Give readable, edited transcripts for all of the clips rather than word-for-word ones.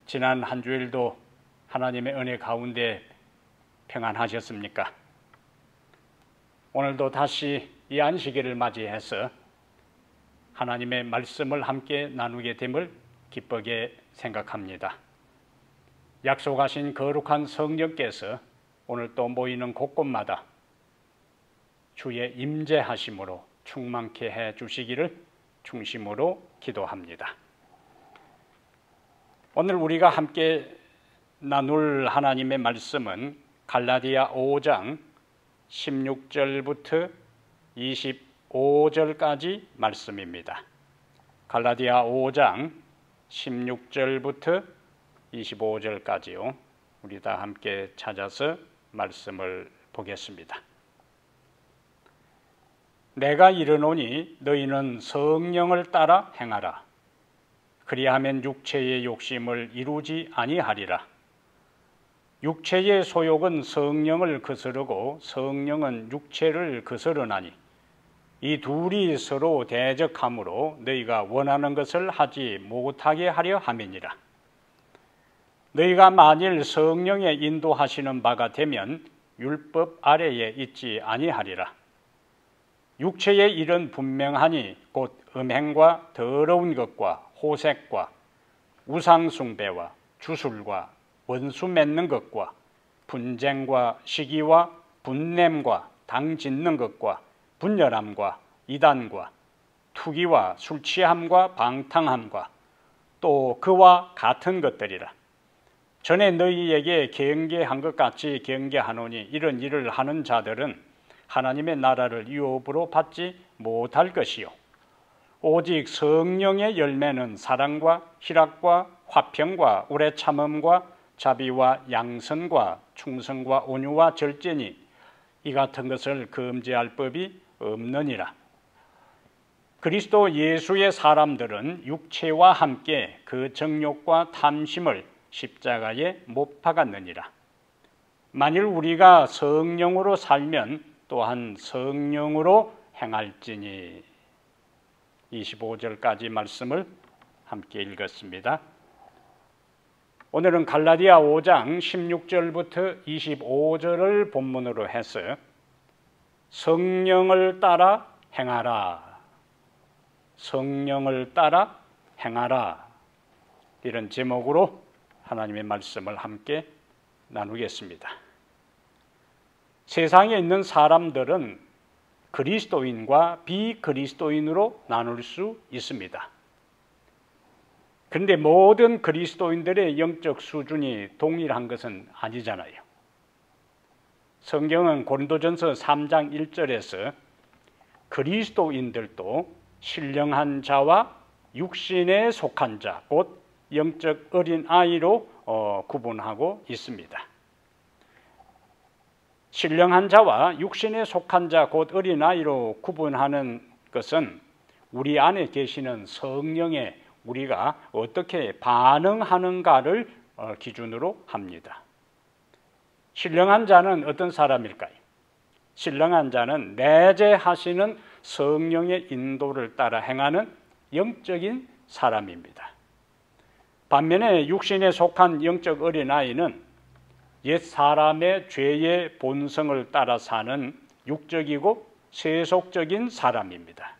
지난 한 주일도 하나님의 은혜 가운데 평안하셨습니까? 오늘도 다시 이 안식일을 맞이해서 하나님의 말씀을 함께 나누게 됨을 기쁘게 생각합니다. 약속하신 거룩한 성령께서 오늘 또 모이는 곳곳마다 주의 임재하심으로 충만케 해 주시기를 중심으로 기도합니다. 오늘 우리가 함께 나눌 하나님의 말씀은 갈라디아 5장 16절부터 25절까지 말씀입니다. 갈라디아 5장 16절부터 25절까지요. 우리 다 함께 찾아서 말씀을 보겠습니다. 내가 이르노니 너희는 성령을 따라 행하라. 그리하면 육체의 욕심을 이루지 아니하리라. 육체의 소욕은 성령을 거스르고 성령은 육체를 거스르나니 이 둘이 서로 대적하므로 너희가 원하는 것을 하지 못하게 하려 함이니라. 너희가 만일 성령의 인도하시는 바가 되면 율법 아래에 있지 아니하리라. 육체의 일은 분명하니 곧 음행과 더러운 것과 호색과 우상숭배와 주술과 원수 맺는 것과 분쟁과 시기와 분냄과 당 짓는 것과 분열함과 이단과 투기와 술취함과 방탕함과 또 그와 같은 것들이라. 전에 너희에게 경계한 것 같이 경계하노니 이런 일을 하는 자들은 하나님의 나라를 유업으로 받지 못할 것이요 오직 성령의 열매는 사랑과 희락과 화평과 오래 참음과 자비와 양선과 충성과 온유와 절제니 이 같은 것을 금지할 법이 없느니라. 그리스도 예수의 사람들은 육체와 함께 그 정욕과 탐심을 십자가에 못 박았느니라. 만일 우리가 성령으로 살면 또한 성령으로 행할지니. 25절까지 말씀을 함께 읽었습니다. 오늘은 갈라디아 5장 16절부터 25절을 본문으로 해서 성령을 따라 행하라, 성령을 따라 행하라 이런 제목으로 하나님의 말씀을 함께 나누겠습니다. 세상에 있는 사람들은 그리스도인과 비그리스도인으로 나눌 수 있습니다. 그런데 모든 그리스도인들의 영적 수준이 동일한 것은 아니잖아요. 성경은 고린도전서 3장 1절에서 그리스도인들도 신령한 자와 육신에 속한 자, 곧 영적 어린 아이로 구분하고 있습니다. 신령한 자와 육신에 속한 자, 곧 어린 아이로 구분하는 것은 우리 안에 계시는 성령에 우리가 어떻게 반응하는가를 기준으로 합니다. 신령한 자는 어떤 사람일까요? 신령한 자는 내재하시는 성령의 인도를 따라 행하는 영적인 사람입니다. 반면에 육신에 속한 영적 어린아이는 옛 사람의 죄의 본성을 따라 사는 육적이고 세속적인 사람입니다.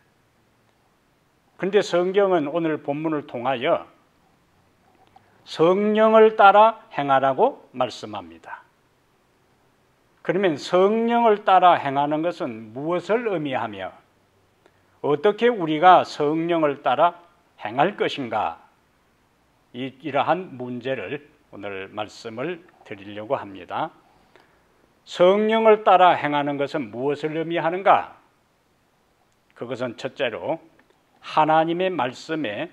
그런데 성경은 오늘 본문을 통하여 성령을 따라 행하라고 말씀합니다. 그러면 성령을 따라 행하는 것은 무엇을 의미하며 어떻게 우리가 성령을 따라 행할 것인가? 이러한 문제를 오늘 말씀을 드리려고 합니다. 성령을 따라 행하는 것은 무엇을 의미하는가? 그것은 첫째로 하나님의 말씀에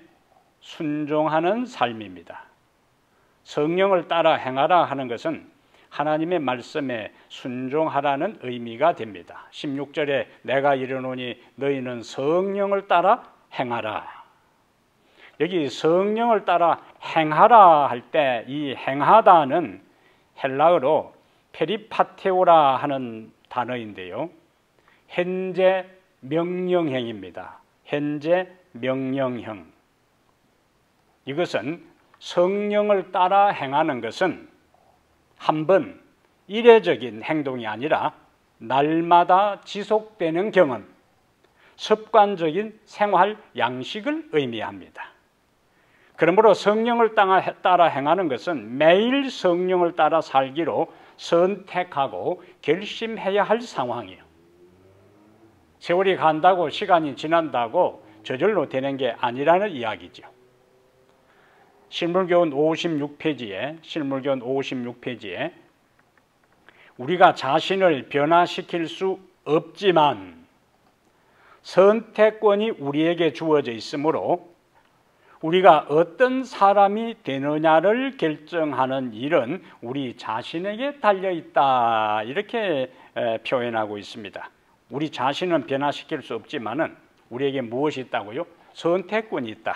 순종하는 삶입니다. 성령을 따라 행하라 하는 것은 하나님의 말씀에 순종하라는 의미가 됩니다. 16절에 내가 이르노니 너희는 성령을 따라 행하라. 여기 성령을 따라 행하라 할 때 이 행하다는 헬라어로 페리파테오라 하는 단어인데요. 현재 명령형입니다. 현재 명령형. 이것은 성령을 따라 행하는 것은 한번 이례적인 행동이 아니라 날마다 지속되는 경험, 습관적인 생활 양식을 의미합니다. 그러므로 성령을 따라 행하는 것은 매일 성령을 따라 살기로 선택하고 결심해야 할 상황이에요. 세월이 간다고 시간이 지난다고 저절로 되는 게 아니라는 이야기죠. 실물교훈 56페이지에 우리가 자신을 변화시킬 수 없지만 선택권이 우리에게 주어져 있으므로 우리가 어떤 사람이 되느냐를 결정하는 일은 우리 자신에게 달려있다, 이렇게 표현하고 있습니다. 우리 자신은 변화시킬 수 없지만은 우리에게 무엇이 있다고요? 선택권이 있다.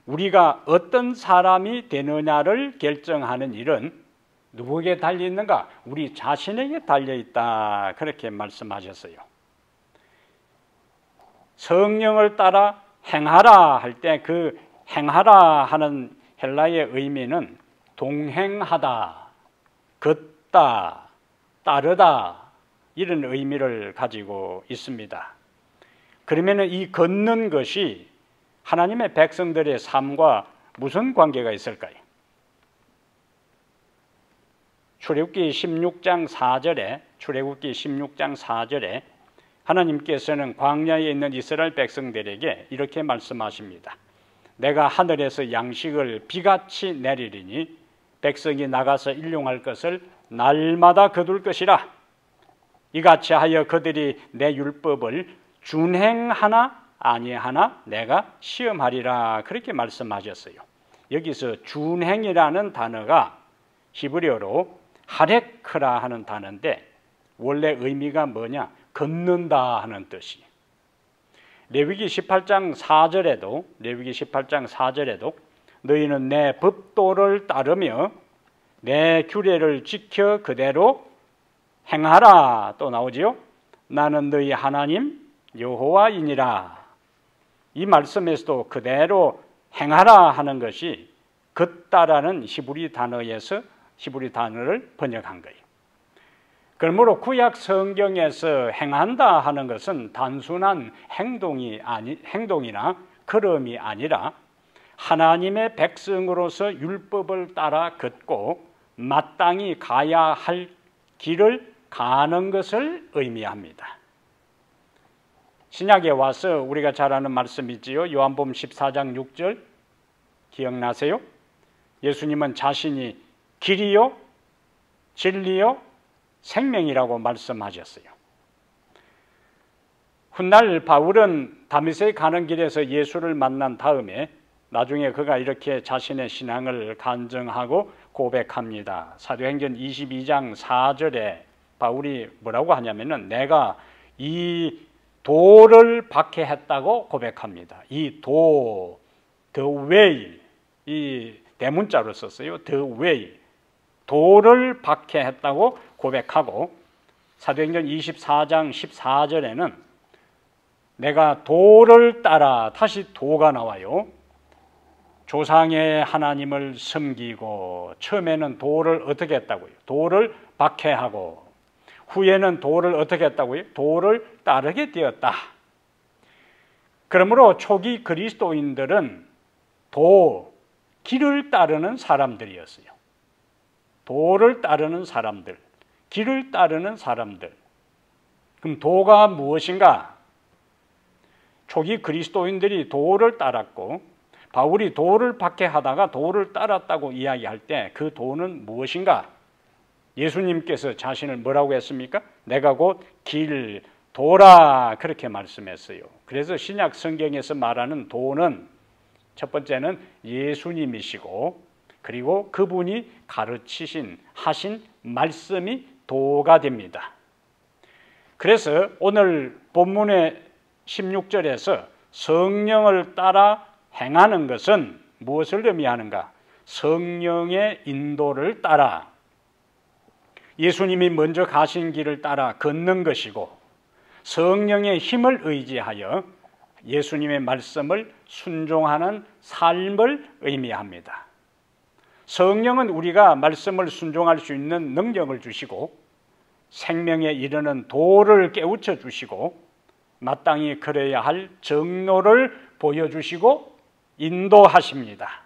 우리가 어떤 사람이 되느냐를 결정하는 일은 누구에게 달려있는가? 우리 자신에게 달려있다, 그렇게 말씀하셨어요. 성령을 따라 행하라 할 때 그 행하라 하는 헬라의 의미는 동행하다, 걷다, 따르다, 이런 의미를 가지고 있습니다. 그러면 이 걷는 것이 하나님의 백성들의 삶과 무슨 관계가 있을까요? 출애굽기 16장 4절에 하나님께서는 광야에 있는 이스라엘 백성들에게 이렇게 말씀하십니다. 내가 하늘에서 양식을 비같이 내리리니 백성이 나가서 일용할 것을 날마다 거둘 것이라. 이같이 하여 그들이 내 율법을 준행하나 아니하나 내가 시험하리라, 그렇게 말씀하셨어요. 여기서 준행이라는 단어가 히브리어로 하레크라 하는 단어인데 원래 의미가 뭐냐? 걷는다 하는 뜻이. 레위기 18장 4절에도 너희는 내 법도를 따르며 내 규례를 지켜 그대로 행하라, 또 나오지요. 나는 너희 하나님 여호와이니라. 이 말씀에서도 그대로 행하라 하는 것이 걷다라는 히브리 단어를 번역한 거예요. 그러므로 구약 성경에서 행한다 하는 것은 단순한 행동이나 걸음이 아니라 하나님의 백성으로서 율법을 따라 걷고 마땅히 가야 할 길을 가는 것을 의미합니다. 신약에 와서 우리가 잘 아는 말씀이지요. 요한복음 14장 6절 기억나세요? 예수님은 자신이 길이요 진리요 생명이라고 말씀하셨어요. 훗날 바울은 다메섹 가는 길에서 예수를 만난 다음에 나중에 그가 이렇게 자신의 신앙을 간증하고 고백합니다. 사도행전 22장 4절에 바울이 뭐라고 하냐면은 내가 이 도를 박해했다고 고백합니다. 이 도, the way, 이 대문자로 썼어요. the way, 도를 박해했다고 고백하고 사도행전 24장 14절에는 내가 도를 따라, 다시 도가 나와요. 조상의 하나님을 섬기고, 처음에는 도를 어떻게 했다고요? 도를 박해하고, 후에는 도를 어떻게 했다고요? 도를 따르게 되었다. 그러므로 초기 그리스도인들은 길을 따르는 사람들이었어요. 도를 따르는 사람들, 길을 따르는 사람들. 그럼 도가 무엇인가? 초기 그리스도인들이 도를 따랐고 바울이 도를 박해하다가 도를 따랐다고 이야기할 때 그 도는 무엇인가? 예수님께서 자신을 뭐라고 했습니까? 내가 곧 길, 도라, 그렇게 말씀했어요. 그래서 신약 성경에서 말하는 도는 첫 번째는 예수님이시고, 그리고 그분이 하신 말씀이 도가 됩니다. 그래서 오늘 본문의 16절에서 성령을 따라 행하는 것은 무엇을 의미하는가? 성령의 인도를 따라, 예수님이 먼저 가신 길을 따라 걷는 것이고, 성령의 힘을 의지하여 예수님의 말씀을 순종하는 삶을 의미합니다. 성령은 우리가 말씀을 순종할 수 있는 능력을 주시고 생명에 이르는 도를 깨우쳐 주시고 마땅히 걸어야 할 정로를 보여주시고 인도하십니다.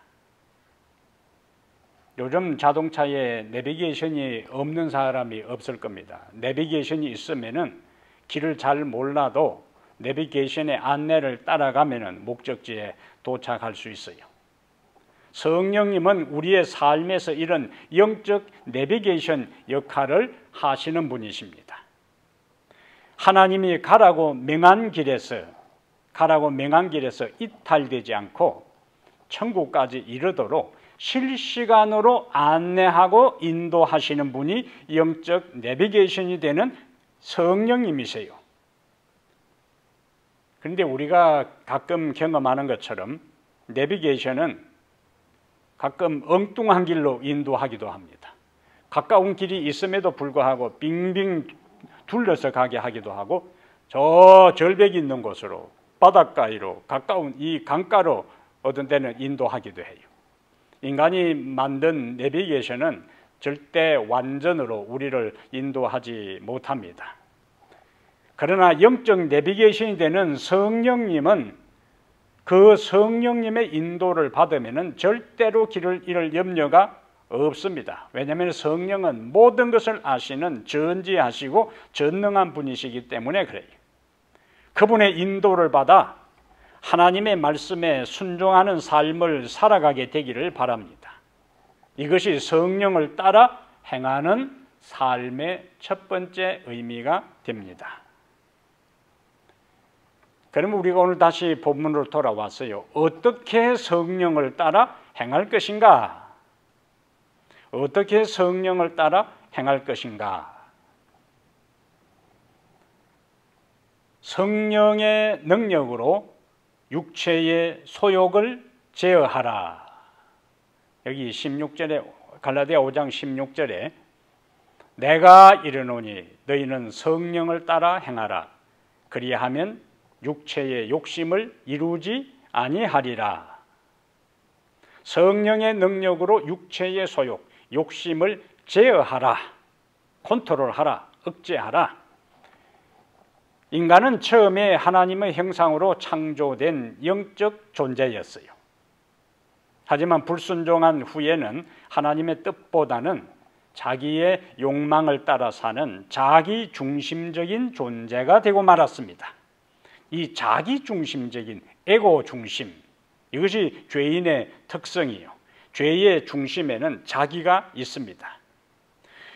요즘 자동차에 내비게이션이 없는 사람이 없을 겁니다. 내비게이션이 있으면은 길을 잘 몰라도 내비게이션의 안내를 따라가면은 목적지에 도착할 수 있어요. 성령님은 우리의 삶에서 이런 영적 내비게이션 역할을 하시는 분이십니다. 하나님이 가라고 명한 길에서 이탈되지 않고 천국까지 이르도록 실시간으로 안내하고 인도하시는 분이 영적 내비게이션이 되는 성령님이세요. 그런데 우리가 가끔 경험하는 것처럼 내비게이션은 가끔 엉뚱한 길로 인도하기도 합니다. 가까운 길이 있음에도 불구하고 빙빙 둘러서 가게 하기도 하고 저 절벽이 있는 곳으로 바닷가로 가까운 이 강가로 어떤 때는 인도하기도 해요. 인간이 만든 내비게이션은 절대 완전으로 우리를 인도하지 못합니다. 그러나 영적 내비게이션이 되는 성령님은 그 성령님의 인도를 받으면 절대로 길을 잃을 염려가 없습니다. 왜냐하면 성령은 모든 것을 아시는 전지하시고 전능한 분이시기 때문에 그래요. 그분의 인도를 받아 하나님의 말씀에 순종하는 삶을 살아가게 되기를 바랍니다. 이것이 성령을 따라 행하는 삶의 첫 번째 의미가 됩니다. 그러면 우리가 오늘 다시 본문으로 돌아왔어요. 어떻게 성령을 따라 행할 것인가? 어떻게 성령을 따라 행할 것인가? 성령의 능력으로 육체의 소욕을 제어하라. 여기 16절에 갈라디아 5장 16절에 내가 이르노니 너희는 성령을 따라 행하라. 그리하면 육체의 욕심을 이루지 아니하리라. 성령의 능력으로 육체의 소욕, 욕심을 제어하라. 컨트롤하라. 억제하라. 인간은 처음에 하나님의 형상으로 창조된 영적 존재였어요. 하지만 불순종한 후에는 하나님의 뜻보다는 자기의 욕망을 따라 사는 자기중심적인 존재가 되고 말았습니다. 이 자기중심적인 에고 중심, 이것이 죄인의 특성이에요. 죄의 중심에는 자기가 있습니다.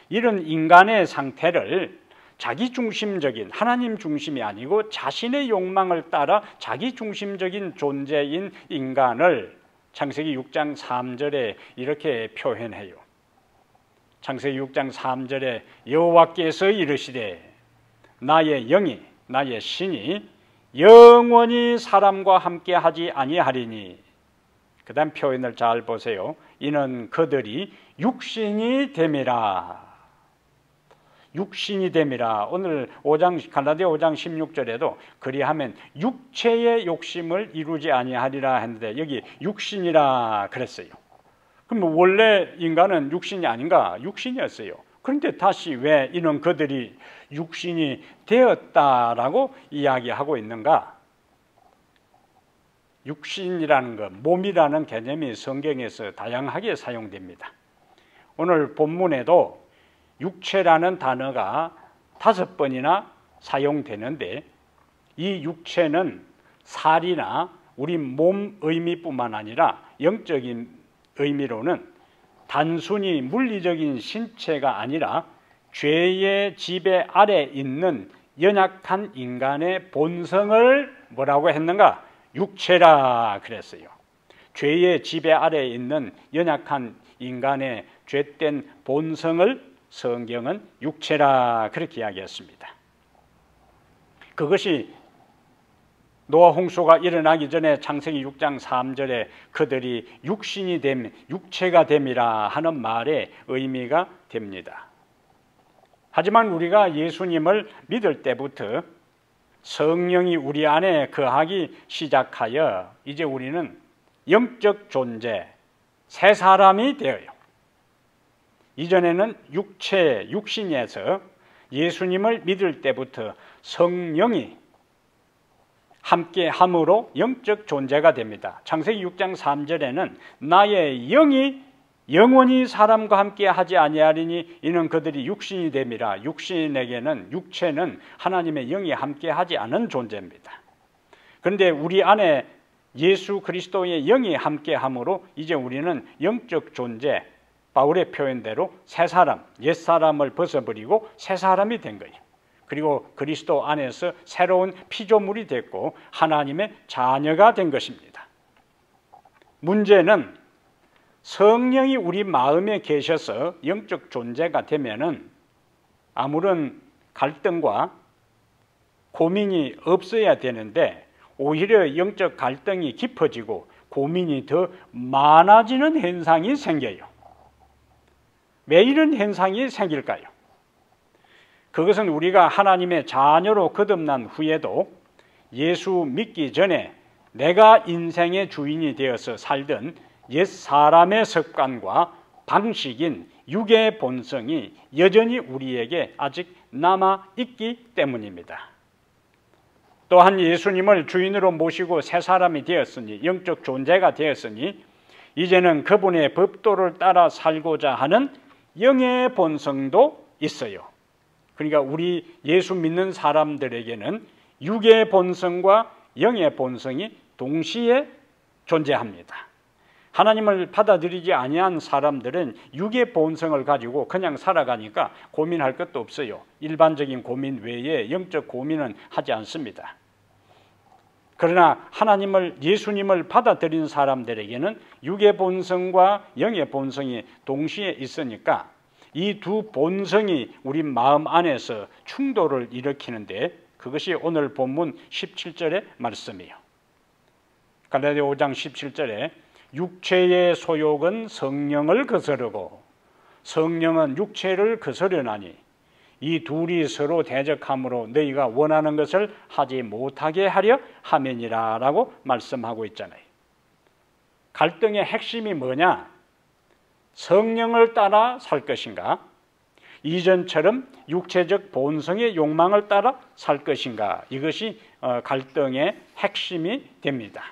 이런 인간의 상태를 자기중심적인 하나님 중심이 아니고 자신의 욕망을 따라 자기중심적인 존재인 인간을 창세기 6장 3절에 이렇게 표현해요. 창세기 6장 3절에 여호와께서 이르시되 나의 영이 나의 신이 영원히 사람과 함께 하지 아니하리니. 그 다음 표현을 잘 보세요. 이는 그들이 육신이 됨이라. 육신이 됨이라. 오늘 갈라디아 5장 16절에도 그리하면 육체의 욕심을 이루지 아니하리라 했는데 여기 육신이라 그랬어요. 그럼 원래 인간은 육신이 아닌가? 육신이었어요. 그런데 다시 왜 이는 그들이 육신이 되었다라고 이야기하고 있는가? 육신이라는 것, 몸이라는 개념이 성경에서 다양하게 사용됩니다. 오늘 본문에도 육체라는 단어가 5번이나 사용되는데 이 육체는 살이나 우리 몸 의미뿐만 아니라 영적인 의미로는 단순히 물리적인 신체가 아니라 죄의 지배 아래 있는 연약한 인간의 본성을 뭐라고 했는가? 육체라 그랬어요. 죄의 지배 아래 있는 연약한 인간의 죄된 본성을 성경은 육체라 그렇게 이야기했습니다. 그것이 노아 홍수가 일어나기 전에 창세기 6장 3절에 그들이 육신이 됨, 육체가 됨이라 하는 말의 의미가 됩니다. 하지만 우리가 예수님을 믿을 때부터 성령이 우리 안에 거하기 시작하여 이제 우리는 영적 존재, 새 사람이 되어요. 이전에는 육신에서 예수님을 믿을 때부터 성령이 함께 함으로 영적 존재가 됩니다. 창세기 6장 3절에는 나의 영이 영원히 사람과 함께 하지 아니하리니 이는 그들이 육신이 됨이라. 육체는 하나님의 영이 함께 하지 않은 존재입니다. 그런데 우리 안에 예수 그리스도의 영이 함께 함으로 이제 우리는 영적 존재, 바울의 표현대로 새 사람, 옛사람을 벗어버리고 새 사람이 된 거예요. 그리고 그리스도 안에서 새로운 피조물이 됐고 하나님의 자녀가 된 것입니다. 문제는 성령이 우리 마음에 계셔서 영적 존재가 되면은 아무런 갈등과 고민이 없어야 되는데 오히려 영적 갈등이 깊어지고 고민이 더 많아지는 현상이 생겨요. 왜 이런 현상이 생길까요? 그것은 우리가 하나님의 자녀로 거듭난 후에도 예수 믿기 전에 내가 인생의 주인이 되어서 살던 옛 사람의 습관과 방식인 육의 본성이 여전히 우리에게 아직 남아있기 때문입니다. 또한 예수님을 주인으로 모시고 새 사람이 되었으니 영적 존재가 되었으니 이제는 그분의 법도를 따라 살고자 하는 영의 본성도 있어요. 그러니까 우리 예수 믿는 사람들에게는 육의 본성과 영의 본성이 동시에 존재합니다. 하나님을 받아들이지 아니한 사람들은 육의 본성을 가지고 그냥 살아가니까 고민할 것도 없어요. 일반적인 고민 외에 영적 고민은 하지 않습니다. 그러나 예수님을 받아들인 사람들에게는 육의 본성과 영의 본성이 동시에 있으니까 이 두 본성이 우리 마음 안에서 충돌을 일으키는데 그것이 오늘 본문 17절의 말씀이에요. 갈라디아 5장 17절에 육체의 소욕은 성령을 거스르고 성령은 육체를 거스르나니 이 둘이 서로 대적함으로 너희가 원하는 것을 하지 못하게 하려 함이니라 라고 말씀하고 있잖아요. 갈등의 핵심이 뭐냐? 성령을 따라 살 것인가? 이전처럼 육체적 본성의 욕망을 따라 살 것인가? 이것이 갈등의 핵심이 됩니다.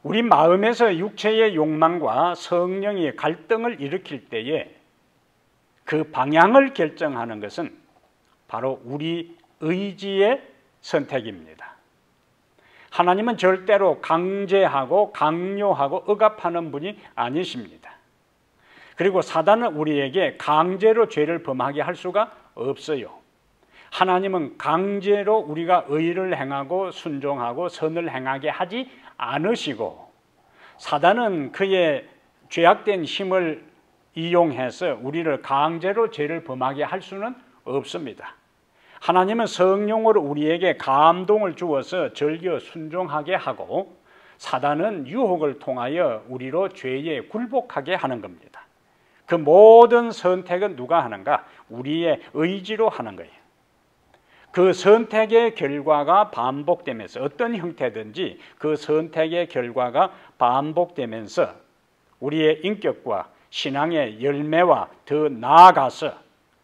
우리 마음에서 육체의 욕망과 성령이 갈등을 일으킬 때에 그 방향을 결정하는 것은 바로 우리 의지의 선택입니다. 하나님은 절대로 강제하고 강요하고 억압하는 분이 아니십니다. 그리고 사단은 우리에게 강제로 죄를 범하게 할 수가 없어요. 하나님은 강제로 우리가 의를 행하고 순종하고 선을 행하게 하지 않으시고 사단은 그의 죄악된 힘을 이용해서 우리를 강제로 죄를 범하게 할 수는 없습니다. 하나님은 성령으로 우리에게 감동을 주어서 즐겨 순종하게 하고 사단은 유혹을 통하여 우리로 죄에 굴복하게 하는 겁니다. 그 모든 선택은 누가 하는가? 우리의 의지로 하는 거예요. 그 선택의 결과가 반복되면서 어떤 형태든지 그 선택의 결과가 반복되면서 우리의 인격과 신앙의 열매와 더 나아가서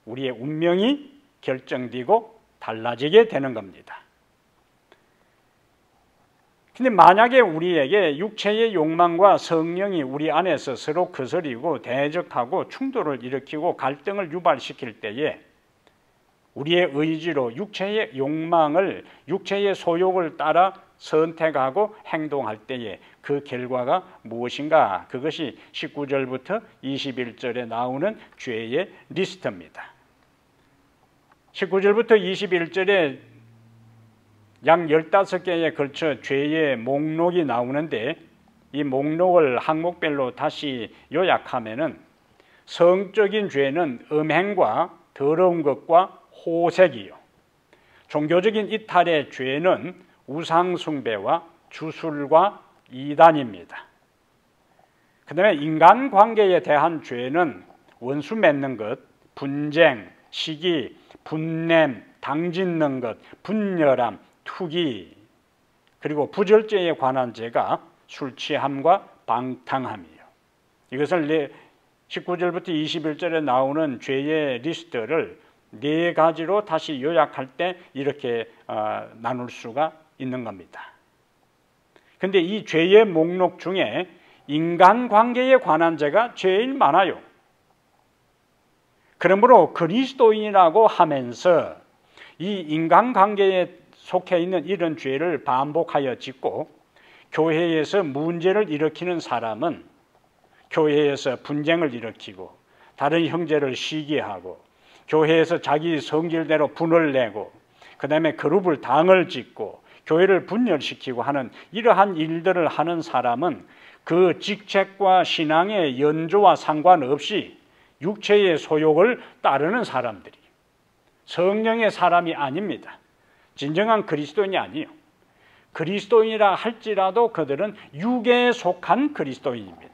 우리의 운명이 결정되고 달라지게 되는 겁니다. 근데 만약에 우리에게 육체의 욕망과 성령이 우리 안에서 서로 거스리고 대적하고 충돌을 일으키고 갈등을 유발시킬 때에 우리의 의지로 육체의 욕망을, 육체의 소욕을 따라 선택하고 행동할 때에 그 결과가 무엇인가? 그것이 19절부터 21절에 나오는 죄의 리스트입니다. 19절부터 21절에 약 15개에 걸쳐 죄의 목록이 나오는데 이 목록을 항목별로 다시 요약하면은 성적인 죄는 음행과 더러운 것과 호색이요. 종교적인 이탈의 죄는 우상숭배와 주술과 이단입니다. 그 다음에 인간관계에 대한 죄는 원수 맺는 것, 분쟁, 시기, 분냄, 당짓는 것, 분열함, 투기, 그리고 부절죄에 관한 죄가 술 취함과 방탕함이에요. 이것을 19절부터 21절에 나오는 죄의 리스트를 네 가지로 다시 요약할 때 이렇게 나눌 수가 있는 겁니다. 근데 이 죄의 목록 중에 인간관계에 관한 죄가 제일 많아요. 그러므로 그리스도인이라고 하면서 이 인간관계에 속해 있는 이런 죄를 반복하여 짓고 교회에서 문제를 일으키는 사람은 교회에서 분쟁을 일으키고 다른 형제를 시기하고 교회에서 자기 성질대로 분을 내고 그 다음에 그룹을 당을 짓고 교회를 분열시키고 하는 이러한 일들을 하는 사람은 그 직책과 신앙의 연조와 상관없이 육체의 소욕을 따르는 사람들이 성령의 사람이 아닙니다. 진정한 그리스도인이 아니에요. 그리스도인이라 할지라도 그들은 육에 속한 그리스도인입니다.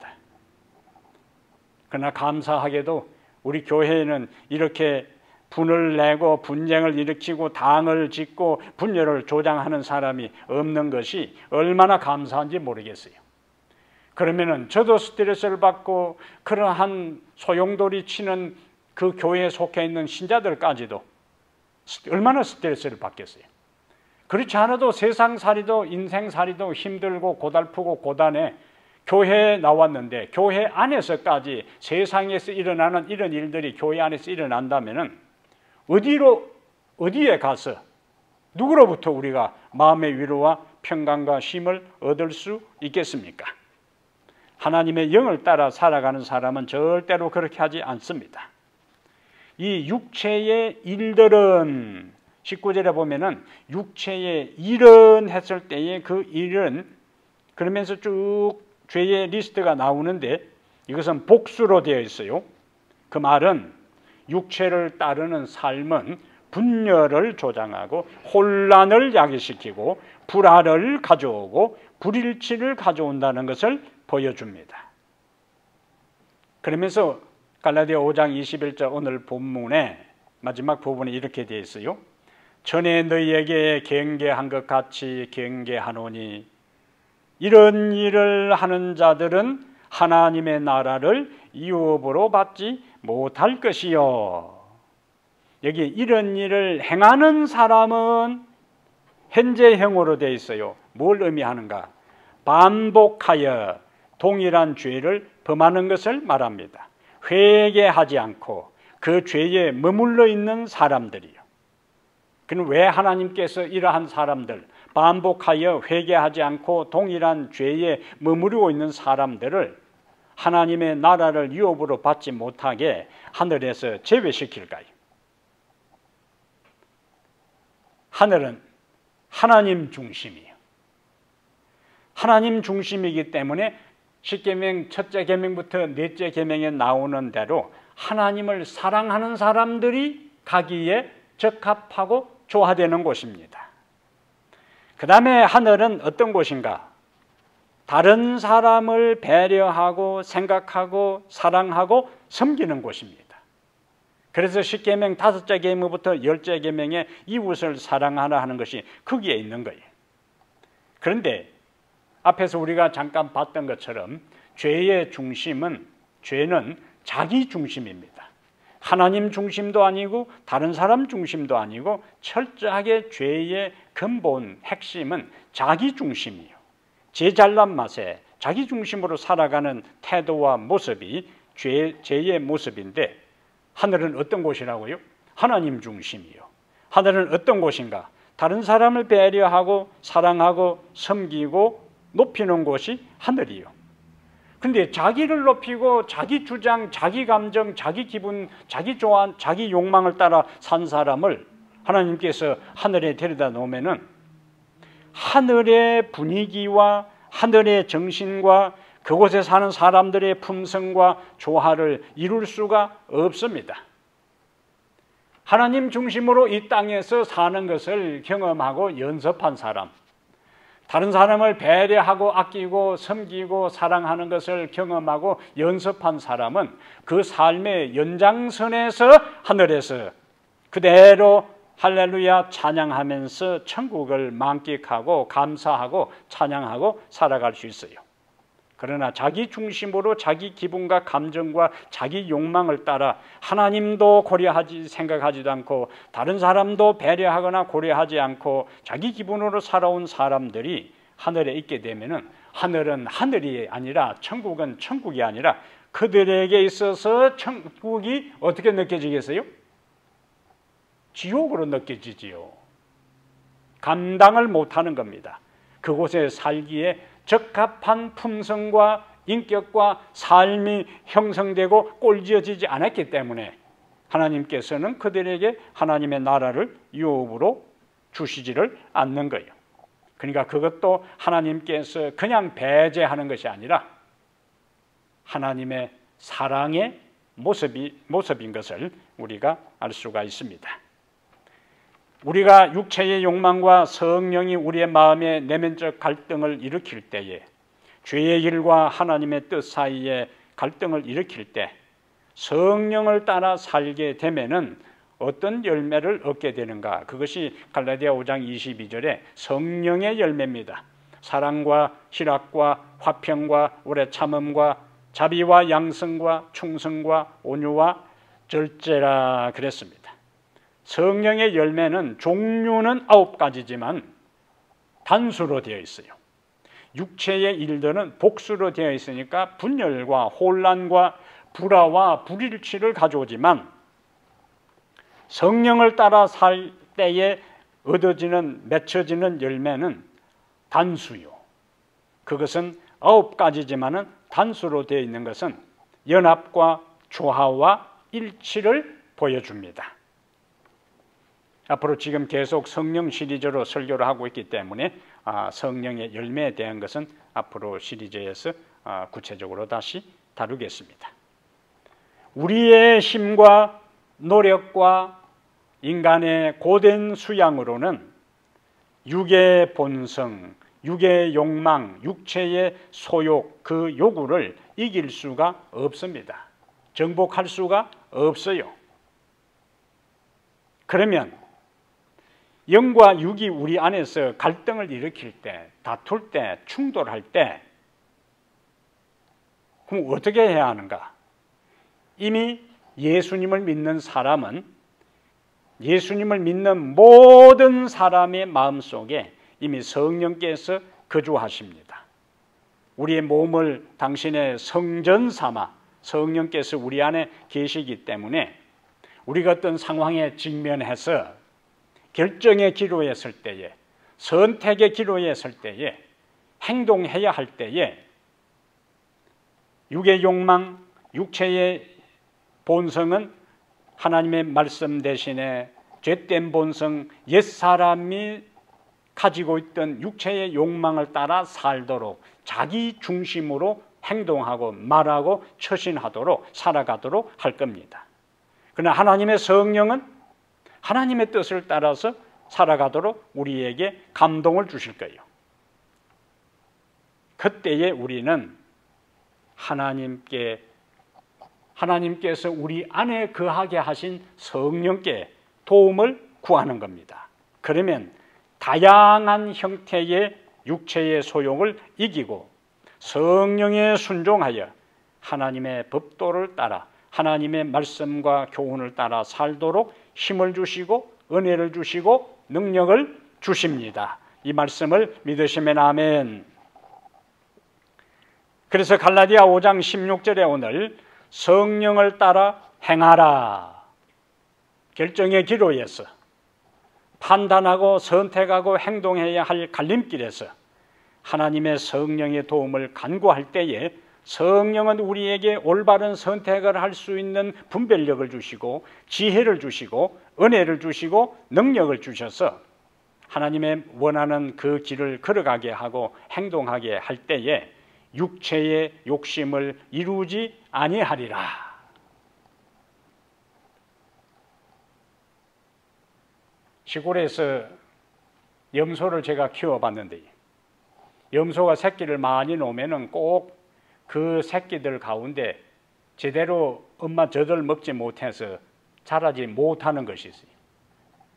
그러나 감사하게도 우리 교회에는 이렇게 분을 내고 분쟁을 일으키고 당을 짓고 분열을 조장하는 사람이 없는 것이 얼마나 감사한지 모르겠어요. 그러면은 저도 스트레스를 받고 그러한 소용돌이 치는 그 교회에 속해 있는 신자들까지도 얼마나 스트레스를 받겠어요. 그렇지 않아도 세상살이도 인생살이도 힘들고 고달프고 고단해 교회에 나왔는데 교회 안에서까지 세상에서 일어나는 이런 일들이 교회 안에서 일어난다면은 어디에 가서 누구로부터 우리가 마음의 위로와 평강과 쉼을 얻을 수 있겠습니까? 하나님의 영을 따라 살아가는 사람은 절대로 그렇게 하지 않습니다. 이 육체의 일들은 19절에 보면은 육체의 일은 했을 때의 그 일은 그러면서 쭉 죄의 리스트가 나오는데 이것은 복수로 되어 있어요. 그 말은 육체를 따르는 삶은 분열을 조장하고 혼란을 야기시키고 불화를 가져오고 불일치를 가져온다는 것을 보여줍니다. 그러면서 갈라디아 5장 21절 오늘 본문의 마지막 부분에 이렇게 되어 있어요. 전에 너희에게 경계한 것 같이 경계하노니 이런 일을 하는 자들은 하나님의 나라를 유업으로 받지 못할 것이요. 여기 이런 일을 행하는 사람은 현재형으로 되어 있어요. 뭘 의미하는가? 반복하여 동일한 죄를 범하는 것을 말합니다. 회개하지 않고 그 죄에 머물러 있는 사람들이요. 그럼 왜 하나님께서 이러한 사람들, 반복하여 회개하지 않고 동일한 죄에 머무르고 있는 사람들을 하나님의 나라를 유업으로 받지 못하게 하늘에서 제외시킬까요? 하늘은 하나님 중심이에요. 하나님 중심이기 때문에 십계명 첫째 계명부터 넷째 계명에 나오는 대로 하나님을 사랑하는 사람들이 가기에 적합하고 조화되는 곳입니다. 그 다음에 하늘은 어떤 곳인가? 다른 사람을 배려하고 생각하고 사랑하고 섬기는 곳입니다. 그래서 십계명 다섯째 계명부터 열째 계명에 이웃을 사랑하라 하는 것이 거기에 있는 거예요. 그런데 앞에서 우리가 잠깐 봤던 것처럼 죄의 중심은 죄는 자기 중심입니다. 하나님 중심도 아니고 다른 사람 중심도 아니고 철저하게 죄의 근본 핵심은 자기 중심이에요. 제 잘난 맛에 자기 중심으로 살아가는 태도와 모습이 죄의 모습인데 하늘은 어떤 곳이라고요? 하나님 중심이요. 하늘은 어떤 곳인가? 다른 사람을 배려하고 사랑하고 섬기고 높이는 곳이 하늘이요. 근데 자기를 높이고 자기 주장, 자기 감정, 자기 기분, 자기 좋아한, 자기 욕망을 따라 산 사람을 하나님께서 하늘에 데려다 놓으면은 하늘의 분위기와 하늘의 정신과 그곳에 사는 사람들의 품성과 조화를 이룰 수가 없습니다. 하나님 중심으로 이 땅에서 사는 것을 경험하고 연습한 사람, 다른 사람을 배려하고 아끼고 섬기고 사랑하는 것을 경험하고 연습한 사람은 그 삶의 연장선에서 하늘에서 그대로 할렐루야 찬양하면서 천국을 만끽하고 감사하고 찬양하고 살아갈 수 있어요. 그러나 자기 중심으로 자기 기분과 감정과 자기 욕망을 따라 하나님도 생각하지도 않고 다른 사람도 배려하거나 고려하지 않고 자기 기분으로 살아온 사람들이 하늘에 있게 되면은 하늘은 하늘이 아니라 천국은 천국이 아니라 그들에게 있어서 천국이 어떻게 느껴지겠어요? 지옥으로 느껴지지요. 감당을 못하는 겁니다. 그곳에 살기에 적합한 품성과 인격과 삶이 형성되고 꼴지어지지 않았기 때문에 하나님께서는 그들에게 하나님의 나라를 유업으로 주시지를 않는 거예요. 그러니까 그것도 하나님께서 그냥 배제하는 것이 아니라 하나님의 사랑의 모습인 것을 우리가 알 수가 있습니다. 우리가 육체의 욕망과 성령이 우리의 마음에 내면적 갈등을 일으킬 때에 죄의 길과 하나님의 뜻 사이에 갈등을 일으킬 때 성령을 따라 살게 되면은 어떤 열매를 얻게 되는가? 그것이 갈라디아 5장 22절에 성령의 열매입니다. 사랑과 희락과 화평과 오래 참음과 자비와 양성과 충성과 온유와 절제라 그랬습니다. 성령의 열매는 종류는 9가지지만 단수로 되어 있어요. 육체의 일들은 복수로 되어 있으니까 분열과 혼란과 불화와 불일치를 가져오지만 성령을 따라 살 때에 맺혀지는 열매는 단수요. 그것은 9가지지만은 단수로 되어 있는 것은 연합과 조화와 일치를 보여줍니다. 앞으로 지금 계속 성령 시리즈로 설교를 하고 있기 때문에 성령의 열매에 대한 것은 앞으로 시리즈에서 구체적으로 다시 다루겠습니다. 우리의 힘과 노력과 인간의 고된 수양으로는 육의 본성, 육의 욕망, 육체의 소욕, 그 요구를 이길 수가 없습니다. 정복할 수가 없어요. 그러면 영과 육이 우리 안에서 갈등을 일으킬 때, 다툴 때, 충돌할 때 그럼 어떻게 해야 하는가? 이미 예수님을 믿는 사람은 예수님을 믿는 모든 사람의 마음속에 이미 성령께서 거주하십니다. 우리의 몸을 당신의 성전 삼아 성령께서 우리 안에 계시기 때문에 우리가 어떤 상황에 직면해서 결정의 기로에 설 때에, 선택의 기로에 설 때에, 행동해야 할 때에 육의 욕망, 육체의 본성은 하나님의 말씀 대신에 죄된 본성, 옛사람이 가지고 있던 육체의 욕망을 따라 살도록 자기 중심으로 행동하고 말하고 처신하도록 살아가도록 할 겁니다. 그러나 하나님의 성령은 하나님의 뜻을 따라서 살아가도록 우리에게 감동을 주실 거예요. 그때에 우리는 하나님께서 우리 안에 거하게 하신 성령께 도움을 구하는 겁니다. 그러면 다양한 형태의 육체의 소용을 이기고 성령에 순종하여 하나님의 법도를 따라 하나님의 말씀과 교훈을 따라 살도록 힘을 주시고 은혜를 주시고 능력을 주십니다. 이 말씀을 믿으시면 아멘. 그래서 갈라디아 5장 16절에 오늘 성령을 따라 행하라. 결정의 기로에서 판단하고 선택하고 행동해야 할 갈림길에서 하나님의 성령의 도움을 간구할 때에 성령은 우리에게 올바른 선택을 할 수 있는 분별력을 주시고 지혜를 주시고 은혜를 주시고 능력을 주셔서 하나님의 원하는 그 길을 걸어가게 하고 행동하게 할 때에 육체의 욕심을 이루지 아니하리라. 시골에서 염소를 제가 키워봤는데 염소가 새끼를 많이 놓으면 꼭 그 새끼들 가운데 제대로 엄마 젖을 먹지 못해서 자라지 못하는 것이 있어요.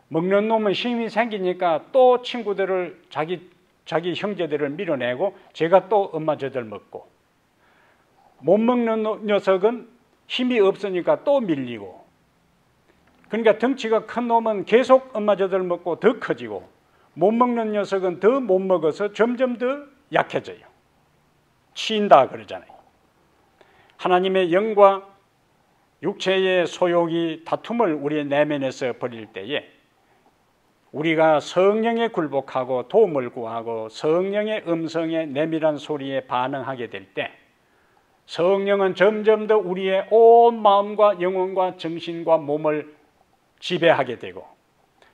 먹는 놈은 힘이 생기니까 또 친구들을 자기 형제들을 밀어내고 제가 또 엄마 젖을 먹고 못 먹는 녀석은 힘이 없으니까 또 밀리고, 그러니까 덩치가 큰 놈은 계속 엄마 젖을 먹고 더 커지고, 못 먹는 녀석은 더 못 먹어서 점점 더 약해져요. 치인다 그러잖아요. 하나님의 영과 육체의 소욕이 다툼을 우리의 내면에서 벌일 때에 우리가 성령에 굴복하고 도움을 구하고 성령의 음성에 내밀한 소리에 반응하게 될 때 성령은 점점 더 우리의 온 마음과 영혼과 정신과 몸을 지배하게 되고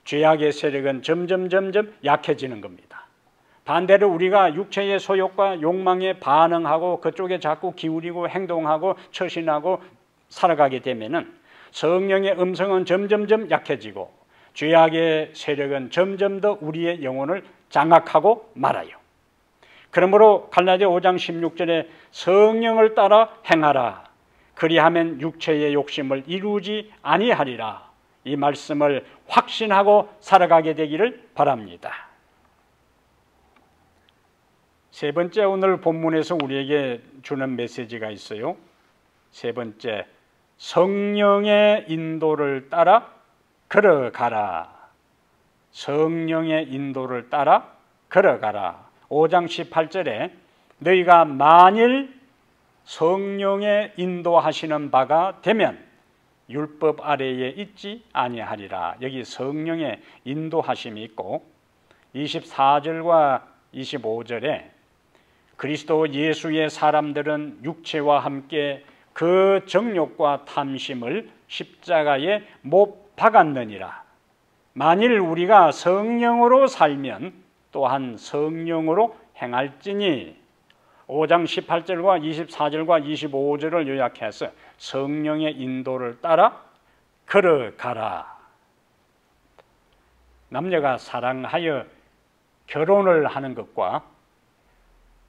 죄악의 세력은 점점 약해지는 겁니다. 반대로 우리가 육체의 소욕과 욕망에 반응하고 그쪽에 자꾸 기울이고 행동하고 처신하고 살아가게 되면은 성령의 음성은 점점 약해지고 죄악의 세력은 점점 더 우리의 영혼을 장악하고 말아요. 그러므로 갈라디아 5장 16절에 성령을 따라 행하라. 그리하면 육체의 욕심을 이루지 아니하리라. 이 말씀을 확신하고 살아가게 되기를 바랍니다. 세 번째, 오늘 본문에서 우리에게 주는 메시지가 있어요. 세 번째, 성령의 인도를 따라 걸어가라. 성령의 인도를 따라 걸어가라. 5장 18절에 너희가 만일 성령의 인도하시는 바가 되면 율법 아래에 있지 아니하리라. 여기 성령의 인도하심이 있고 24절과 25절에 그리스도 예수의 사람들은 육체와 함께 그 정욕과 탐심을 십자가에 못 박았느니라. 만일 우리가 성령으로 살면 또한 성령으로 행할지니 5장 18절과 24절과 25절을 요약해서 성령의 인도를 따라 걸어가라. 남녀가 사랑하여 결혼을 하는 것과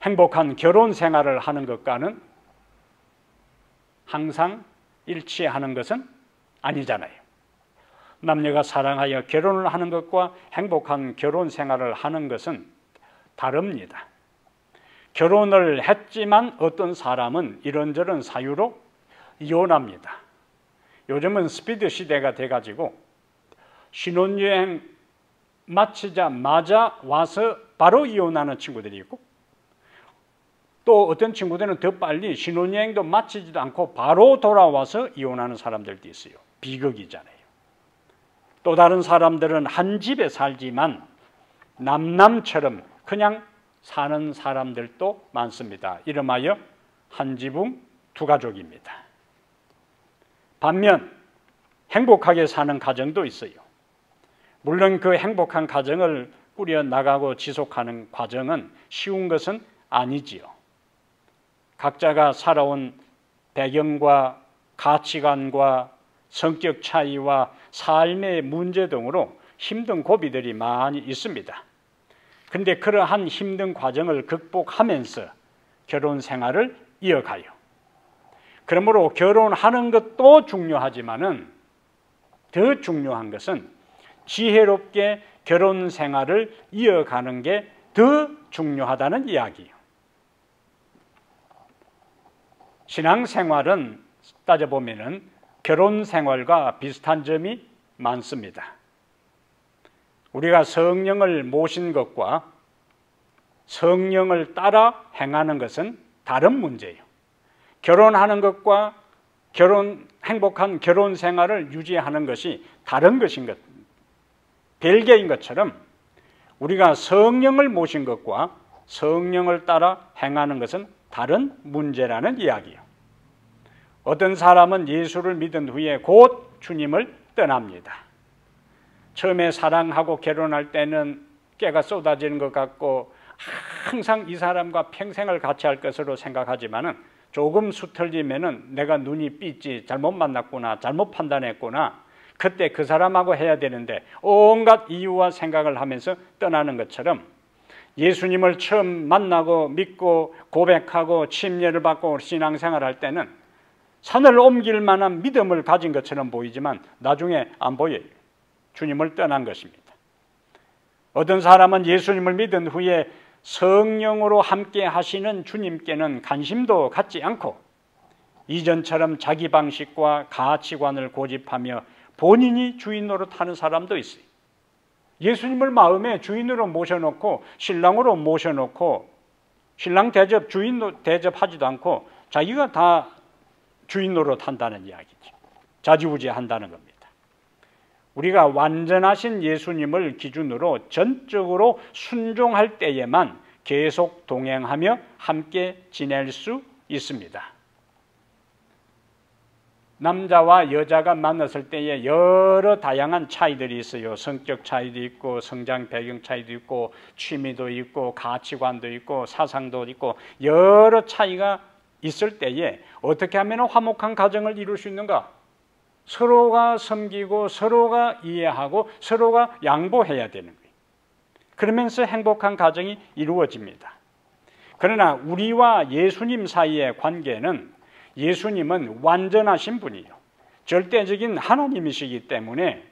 행복한 결혼 생활을 하는 것과는 항상 일치하는 것은 아니잖아요. 남녀가 사랑하여 결혼을 하는 것과 행복한 결혼 생활을 하는 것은 다릅니다. 결혼을 했지만 어떤 사람은 이런저런 사유로 이혼합니다. 요즘은 스피드 시대가 돼가지고 신혼여행 마치자마자 와서 바로 이혼하는 친구들이 있고 또 어떤 친구들은 더 빨리 신혼여행도 마치지도 않고 바로 돌아와서 이혼하는 사람들도 있어요. 비극이잖아요. 또 다른 사람들은 한 집에 살지만 남남처럼 그냥 사는 사람들도 많습니다. 이름하여 한 지붕 두 가족입니다. 반면 행복하게 사는 가정도 있어요. 물론 그 행복한 가정을 꾸려나가고 지속하는 과정은 쉬운 것은 아니지요. 각자가 살아온 배경과 가치관과 성격 차이와 삶의 문제 등으로 힘든 고비들이 많이 있습니다. 그런데 그러한 힘든 과정을 극복하면서 결혼 생활을 이어가요. 그러므로 결혼하는 것도 중요하지만은 더 중요한 것은 지혜롭게 결혼 생활을 이어가는 게 더 중요하다는 이야기예요. 신앙생활은 따져보면은 결혼 생활과 비슷한 점이 많습니다. 우리가 성령을 모신 것과 성령을 따라 행하는 것은 다른 문제예요. 결혼하는 것과 행복한 결혼 생활을 유지하는 것이 다른 것인 것, 별개인 것처럼 우리가 성령을 모신 것과 성령을 따라 행하는 것은 다른 문제라는 이야기예요. 어떤 사람은 예수를 믿은 후에 곧 주님을 떠납니다. 처음에 사랑하고 결혼할 때는 깨가 쏟아지는 것 같고 항상 이 사람과 평생을 같이 할 것으로 생각하지만은 조금 수틀리면은 내가 눈이 삐지, 잘못 만났구나, 잘못 판단했구나, 그때 그 사람하고 해야 되는데 온갖 이유와 생각을 하면서 떠나는 것처럼 예수님을 처음 만나고 믿고 고백하고 침례를 받고 신앙생활할 때는 산을 옮길 만한 믿음을 가진 것처럼 보이지만 나중에 안 보여요. 주님을 떠난 것입니다. 어떤 사람은 예수님을 믿은 후에 성령으로 함께 하시는 주님께는 관심도 갖지 않고 이전처럼 자기 방식과 가치관을 고집하며 본인이 주인 노릇하는 사람도 있어요. 예수님을 마음에 주인으로 모셔놓고 신랑으로 모셔놓고 신랑 대접, 주인 대접하지도 않고 자기가 다 주인 노릇한다는 이야기죠. 좌지우지한다는 겁니다. 우리가 완전하신 예수님을 기준으로 전적으로 순종할 때에만 계속 동행하며 함께 지낼 수 있습니다. 남자와 여자가 만났을 때에 여러 다양한 차이들이 있어요. 성격 차이도 있고 성장 배경 차이도 있고 취미도 있고 가치관도 있고 사상도 있고 여러 차이가 있을 때에 어떻게 하면 화목한 가정을 이룰 수 있는가? 서로가 섬기고 서로가 이해하고 서로가 양보해야 되는 거예요. 그러면서 행복한 가정이 이루어집니다. 그러나 우리와 예수님 사이의 관계는 예수님은 완전하신 분이에요. 절대적인 하나님이시기 때문에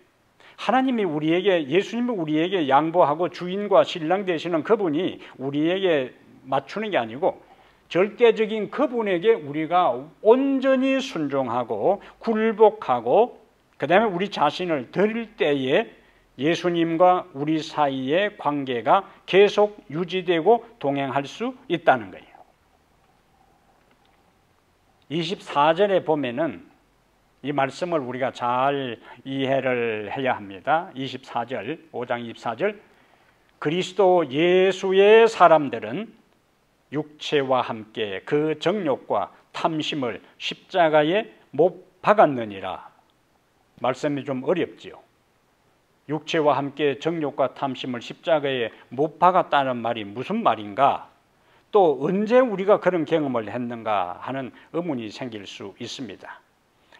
하나님이 우리에게, 예수님이 우리에게 양보하고 주인과 신랑 되시는 그분이 우리에게 맞추는 게 아니고 절대적인 그분에게 우리가 온전히 순종하고 굴복하고 그 다음에 우리 자신을 드릴 때에 예수님과 우리 사이의 관계가 계속 유지되고 동행할 수 있다는 거예요. 24절에 보면은 이 말씀을 우리가 잘 이해를 해야 합니다. 24절, 5장 24절. 그리스도 예수의 사람들은 육체와 함께 그 정욕과 탐심을 십자가에 못 박았느니라. 말씀이 좀 어렵지요. 육체와 함께 정욕과 탐심을 십자가에 못 박았다는 말이 무슨 말인가? 또 언제 우리가 그런 경험을 했는가 하는 의문이 생길 수 있습니다.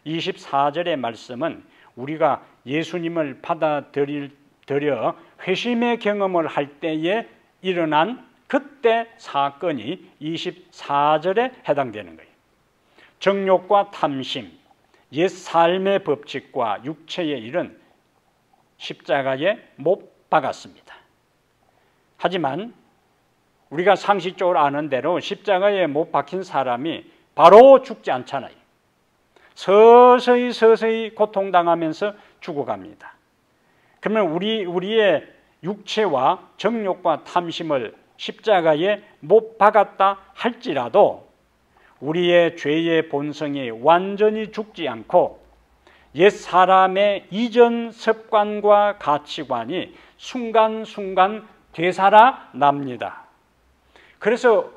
24절의 말씀은 우리가 예수님을 받아들여 회심의 경험을 할 때에 일어난 그때 사건이 24절에 해당되는 거예요. 정욕과 탐심, 옛 삶의 법칙과 육체의 일은 십자가에 못 박았습니다. 하지만 우리가 상식적으로 아는 대로 십자가에 못 박힌 사람이 바로 죽지 않잖아요. 서서히 고통당하면서 죽어갑니다. 그러면 우리의 육체와 정욕과 탐심을 십자가에 못 박았다 할지라도 우리의 죄의 본성이 완전히 죽지 않고 옛 사람의 이전 습관과 가치관이 순간순간 되살아납니다. 그래서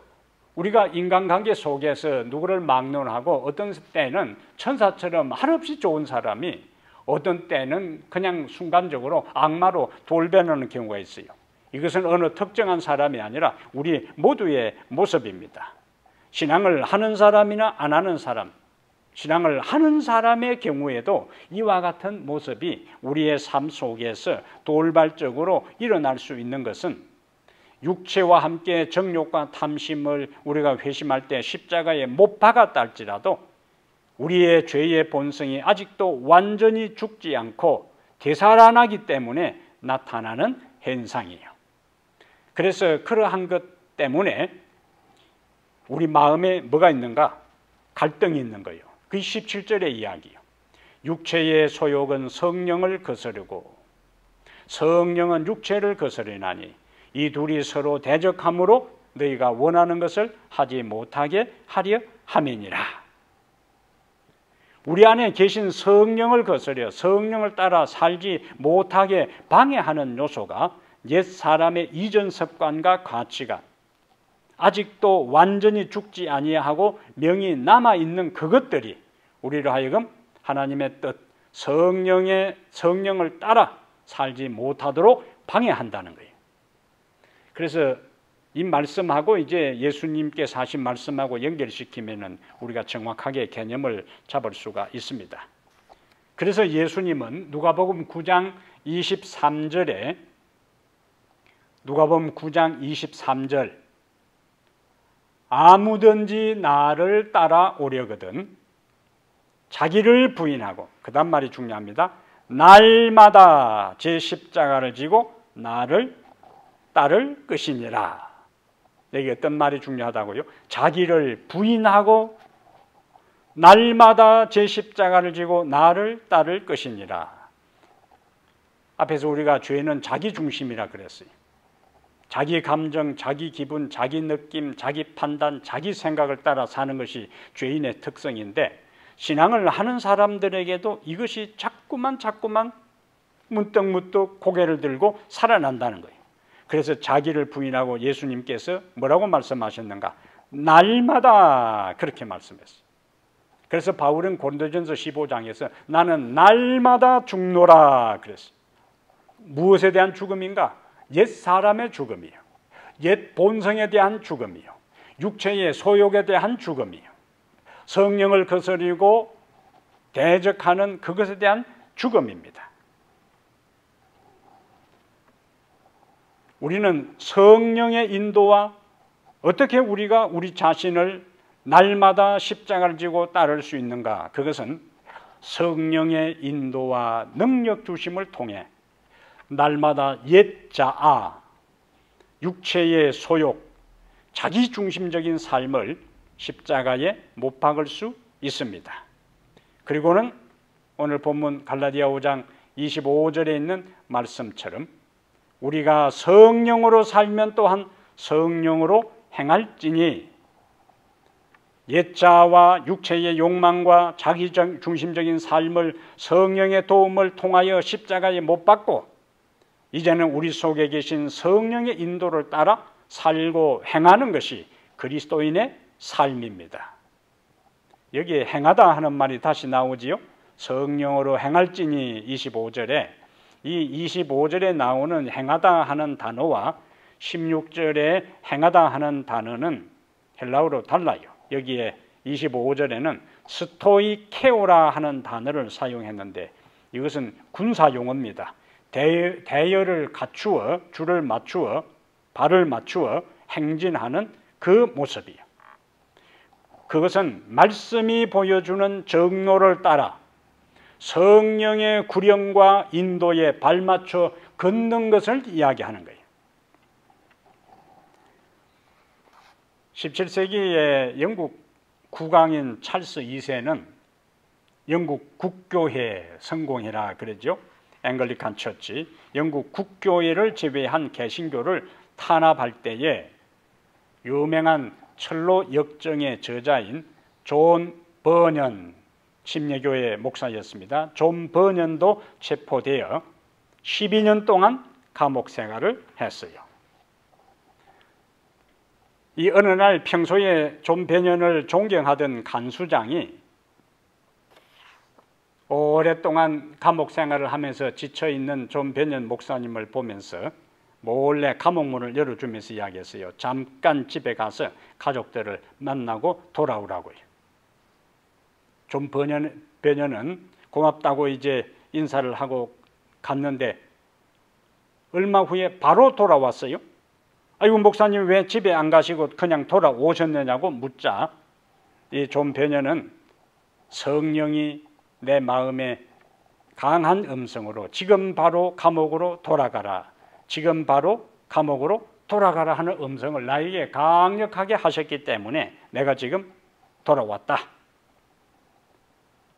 우리가 인간관계 속에서 누구를 막론하고 어떤 때는 천사처럼 한없이 좋은 사람이 어떤 때는 그냥 순간적으로 악마로 돌변하는 경우가 있어요. 이것은 어느 특정한 사람이 아니라 우리 모두의 모습입니다. 신앙을 하는 사람이나 안 하는 사람, 신앙을 하는 사람의 경우에도 이와 같은 모습이 우리의 삶 속에서 돌발적으로 일어날 수 있는 것은 육체와 함께 정욕과 탐심을 우리가 회심할 때 십자가에 못 박았다 할지라도 우리의 죄의 본성이 아직도 완전히 죽지 않고 되살아나기 때문에 나타나는 현상이에요. 그래서 그러한 것 때문에 우리 마음에 뭐가 있는가? 갈등이 있는 거예요. 그게 17절의 이야기예요. 육체의 소욕은 성령을 거스르고 성령은 육체를 거스르나니 이 둘이 서로 대적함으로 너희가 원하는 것을 하지 못하게 하려 함이니라. 우리 안에 계신 성령을 거스려 성령을 따라 살지 못하게 방해하는 요소가 옛 사람의 이전 습관과 가치가 아직도 완전히 죽지 아니하고 명이 남아있는 그것들이 우리를 하여금 하나님의 뜻, 성령을 따라 살지 못하도록 방해한다는 거예요. 그래서 이 말씀하고 이제 예수님께서 하신 말씀하고 연결시키면은 우리가 정확하게 개념을 잡을 수가 있습니다. 그래서 예수님은 누가복음 9장 23절에 누가복음 9장 23절 아무든지 나를 따라오려거든 자기를 부인하고 그 다음 말이 중요합니다. 날마다 제 십자가를 지고 나를 따를 것이니라. 여기 어떤 말이 중요하다고요? 자기를 부인하고 날마다 제 십자가를 지고 나를 따를 것이니라. 앞에서 우리가 죄는 자기 중심이라 그랬어요. 자기 감정, 자기 기분, 자기 느낌, 자기 판단, 자기 생각을 따라 사는 것이 죄인의 특성인데, 신앙을 하는 사람들에게도 이것이 자꾸만 문득문득 고개를 들고 살아난다는 거예요. 그래서 자기를 부인하고 예수님께서 뭐라고 말씀하셨는가? 날마다 그렇게 말씀했어요. 그래서 바울은 고린도전서 15장에서 나는 날마다 죽노라 그랬어요. 무엇에 대한 죽음인가? 옛 사람의 죽음이에요. 옛 본성에 대한 죽음이요. 육체의 소욕에 대한 죽음이요. 성령을 거스리고 대적하는 그것에 대한 죽음입니다. 우리는 성령의 인도와 어떻게 우리가 우리 자신을 날마다 십자가를 지고 따를 수 있는가? 그것은 성령의 인도와 능력 주심을 통해 날마다 옛 자아, 육체의 소욕, 자기중심적인 삶을 십자가에 못 박을 수 있습니다. 그리고는 오늘 본문 갈라디아 5장 25절에 있는 말씀처럼 우리가 성령으로 살면 또한 성령으로 행할지니 옛자와 육체의 욕망과 자기중심적인 삶을 성령의 도움을 통하여 십자가에 못 박고 이제는 우리 속에 계신 성령의 인도를 따라 살고 행하는 것이 그리스도인의 삶입니다. 여기에 행하다 하는 말이 다시 나오지요. 성령으로 행할지니 25절에 이 25절에 나오는 행하다 하는 단어와 16절에 행하다 하는 단어는 헬라어로 달라요. 여기에 25절에는 스토이케오라 하는 단어를 사용했는데 이것은 군사용어입니다. 대열을 갖추어 줄을 맞추어 발을 맞추어 행진하는 그 모습이에요. 그것은 말씀이 보여주는 정로를 따라 성령의 구령과 인도에 발맞춰 걷는 것을 이야기하는 거예요. 17세기의 영국 국왕인 찰스 2세는 영국 국교회 성공회라 그러죠. 앵글리칸 처치, 영국 국교회를 제외한 개신교를 탄압할 때에 유명한 철로 역정의 저자인 존 버년, 심예교회 목사였습니다. 존 버년도 체포되어 12년 동안 감옥 생활을 했어요. 이 어느 날 평소에 존 버년을 존경하던 간수장이 오랫동안 감옥 생활을 하면서 지쳐있는 존 버년 목사님을 보면서 몰래 감옥문을 열어주면서 이야기했어요. 잠깐 집에 가서 가족들을 만나고 돌아오라고요. 존 버년은 고맙다고 이제 인사를 하고 갔는데 얼마 후에 바로 돌아왔어요. 아이고 목사님 왜 집에 안 가시고 그냥 돌아오셨느냐고 묻자 이 존 버년은 성령이 내 마음에 강한 음성으로 지금 바로 감옥으로 돌아가라, 지금 바로 감옥으로 돌아가라 하는 음성을 나에게 강력하게 하셨기 때문에 내가 지금 돌아왔다.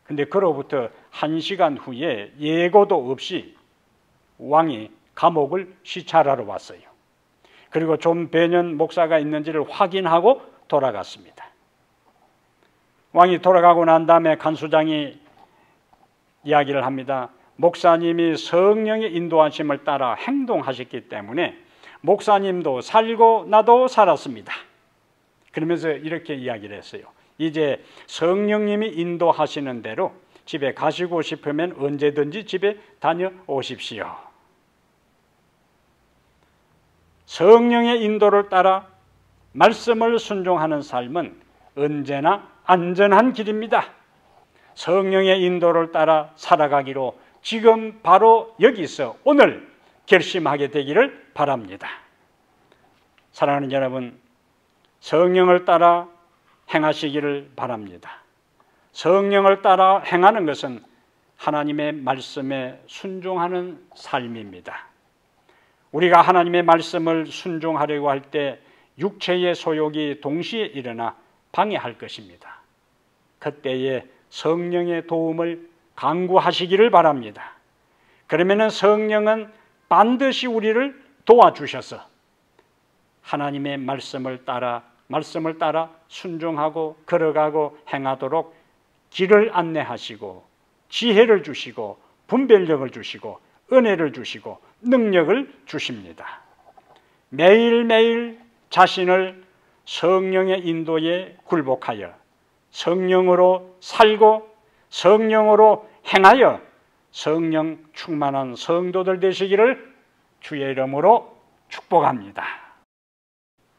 근데 그로부터 1시간 후에 예고도 없이 왕이 감옥을 시찰하러 왔어요. 그리고 존 버년 목사가 있는지를 확인하고 돌아갔습니다. 왕이 돌아가고 난 다음에 간수장이 이야기를 합니다. 목사님이 성령의 인도하심을 따라 행동하셨기 때문에 목사님도 살고 나도 살았습니다. 그러면서 이렇게 이야기를 했어요. 이제 성령님이 인도하시는 대로 집에 가시고 싶으면 언제든지 집에 다녀오십시오. 성령의 인도를 따라 말씀을 순종하는 삶은 언제나 안전한 길입니다. 성령의 인도를 따라 살아가기로 지금 바로 여기서 오늘 결심하게 되기를 바랍니다. 사랑하는 여러분, 성령을 따라 행하시기를 바랍니다. 성령을 따라 행하는 것은 하나님의 말씀에 순종하는 삶입니다. 우리가 하나님의 말씀을 순종하려고 할 때 육체의 소욕이 동시에 일어나 방해할 것입니다. 그때에 성령의 도움을 간구하시기를 바랍니다. 그러면은 성령은 반드시 우리를 도와주셔서 하나님의 말씀을 따라 순종하고 걸어가고 행하도록 길을 안내하시고 지혜를 주시고 분별력을 주시고 은혜를 주시고 능력을 주십니다. 매일매일 자신을 성령의 인도에 굴복하여 성령으로 살고 성령으로 행하여 성령 충만한 성도들 되시기를 주의 이름으로 축복합니다.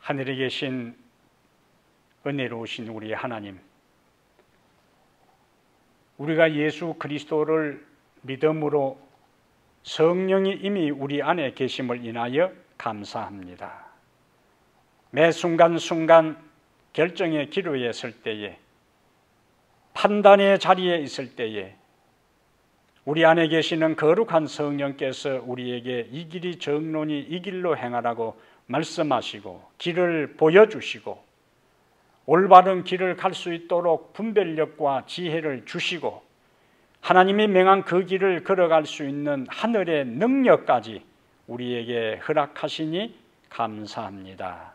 하늘에 계신 은혜로우신 우리 하나님, 우리가 예수 그리스도를 믿음으로 성령이 이미 우리 안에 계심을 인하여 감사합니다. 매 순간순간 결정의 기로에 설 때에, 판단의 자리에 있을 때에 우리 안에 계시는 거룩한 성령께서 우리에게 이 길이 정론이 이 길로 행하라고 말씀하시고 길을 보여주시고 올바른 길을 갈 수 있도록 분별력과 지혜를 주시고 하나님이 명한 그 길을 걸어갈 수 있는 하늘의 능력까지 우리에게 허락하시니 감사합니다.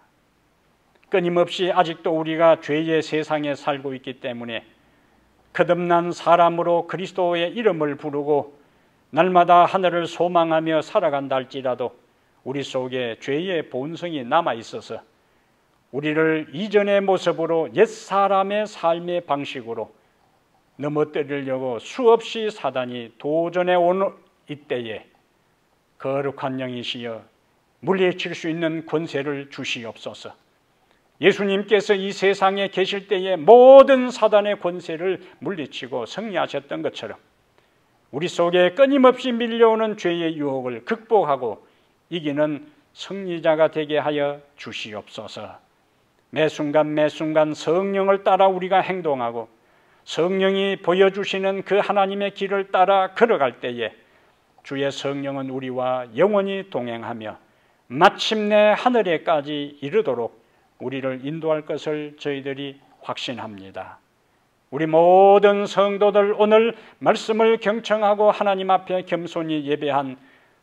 끊임없이 아직도 우리가 죄의 세상에 살고 있기 때문에 거듭난 사람으로 그리스도의 이름을 부르고 날마다 하늘을 소망하며 살아간다 할지라도 우리 속에 죄의 본성이 남아있어서 우리를 이전의 모습으로 옛사람의 삶의 방식으로 넘어뜨리려고 수없이 사단이 도전해 온 이때에 거룩한 영이시여 물리칠 수 있는 권세를 주시옵소서. 예수님께서 이 세상에 계실 때에 모든 사단의 권세를 물리치고 승리하셨던 것처럼 우리 속에 끊임없이 밀려오는 죄의 유혹을 극복하고 이기는 승리자가 되게 하여 주시옵소서. 매 순간 성령을 따라 우리가 행동하고 성령이 보여주시는 그 하나님의 길을 따라 걸어갈 때에 주의 성령은 우리와 영원히 동행하며 마침내 하늘에까지 이르도록 우리를 인도할 것을 저희들이 확신합니다. 우리 모든 성도들 오늘 말씀을 경청하고 하나님 앞에 겸손히 예배한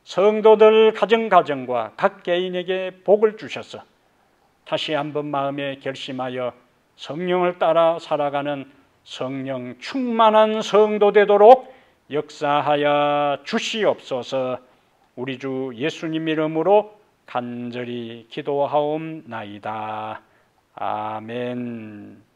성도들 가정과 각 개인에게 복을 주셔서 다시 한번 마음에 결심하여 성령을 따라 살아가는 성령 충만한 성도 되도록 역사하여 주시옵소서. 우리 주 예수님 이름으로 간절히 기도하옵나이다. 아멘.